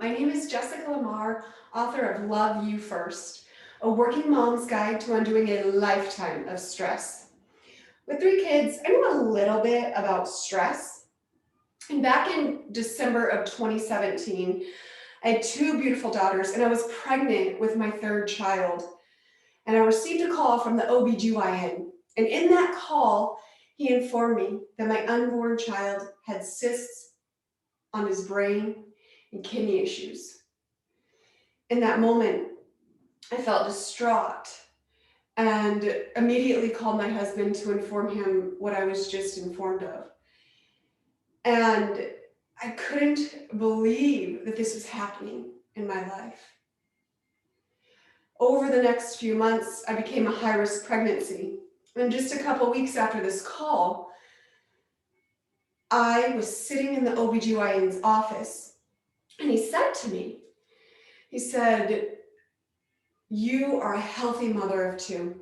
My name is Jessica LaMarre, author of Love You First, a working mom's guide to undoing a lifetime of stress. With 3 kids, I know a little bit about stress. And back in December of 2017, I had 2 beautiful daughters and I was pregnant with my 3rd child. And I received a call from the OBGYN. And in that call, he informed me that my unborn child had cysts on his brain and kidney issues. In that moment, I felt distraught and immediately called my husband to inform him what I was just informed of. And I couldn't believe that this was happening in my life. Over the next few months, I became a high-risk pregnancy. And just a couple weeks after this call, I was sitting in the OBGYN's office, and he said to me, he said, "You are a healthy mother of 2.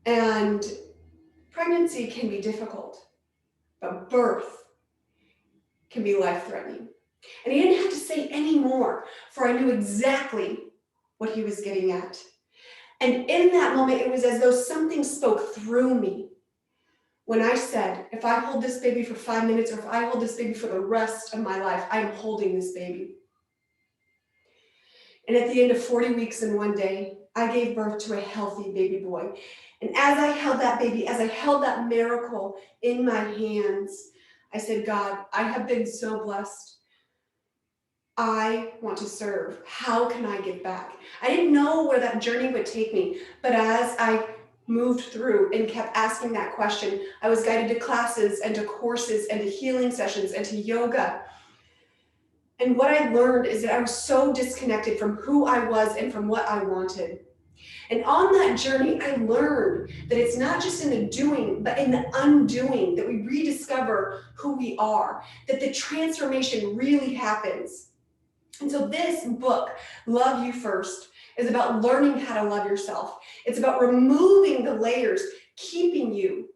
And pregnancy can be difficult, but birth can be life-threatening." And he didn't have to say any more, for I knew exactly what he was getting at. And in that moment, it was as though something spoke through me when I said, if I hold this baby for 5 minutes, or if I hold this baby for the rest of my life, I am holding this baby. And at the end of 40 weeks and 1 day, I gave birth to a healthy baby boy. And as I held that baby, as I held that miracle in my hands, I said, God, I have been so blessed. I want to serve. How can I give back? I didn't know where that journey would take me, but as I moved through and kept asking that question, I was guided to classes and to courses and to healing sessions and to yoga. And what I learned is that I was so disconnected from who I was and from what I wanted. And on that journey, I learned that it's not just in the doing, but in the undoing that we rediscover who we are, that the transformation really happens. And so this book, Love You First, is about learning how to love yourself. It's about removing the layers keeping you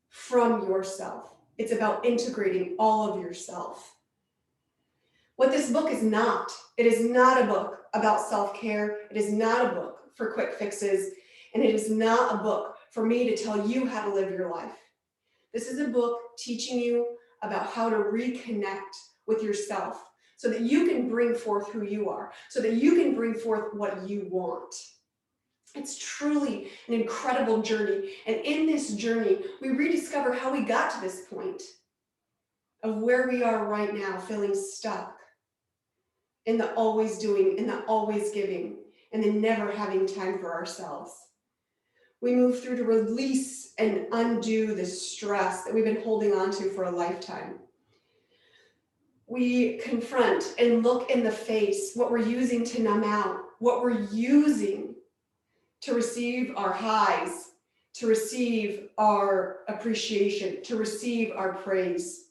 from yourself. It's about integrating all of yourself. What this book is not, it is not a book about self-care. It is not a book for quick fixes. And it is not a book for me to tell you how to live your life. This is a book teaching you about how to reconnect with yourself so that you can bring forth who you are, so that you can bring forth what you want. It's truly an incredible journey. And in this journey, we rediscover how we got to this point of where we are right now, feeling stuck in the always doing, in the always giving, and then never having time for ourselves. We move through to release and undo the stress that we've been holding on to for a lifetime. We confront and look in the face what we're using to numb out, what we're using to receive our highs, to receive our appreciation, to receive our praise.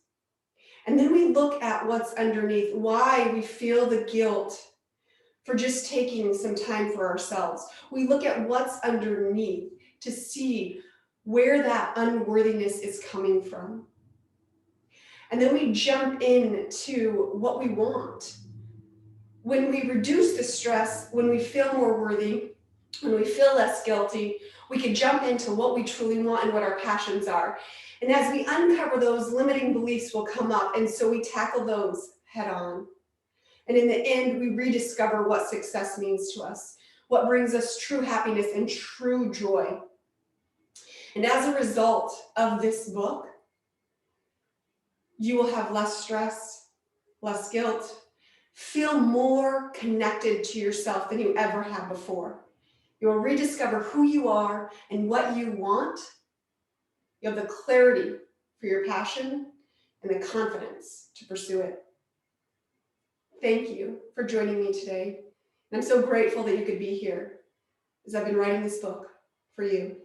And then we look at what's underneath, why we feel the guilt for just taking some time for ourselves. We look at what's underneath to see where that unworthiness is coming from. And then we jump into what we want. When we reduce the stress, when we feel more worthy, when we feel less guilty, we can jump into what we truly want and what our passions are. And as we uncover those, limiting beliefs will come up. And so we tackle those head on. And in the end, we rediscover what success means to us, what brings us true happiness and true joy. And as a result of this book, you will have less stress, less guilt, feel more connected to yourself than you ever have before. You will rediscover who you are and what you want. You have the clarity for your passion and the confidence to pursue it. Thank you for joining me today. And I'm so grateful that you could be here as I've been writing this book for you.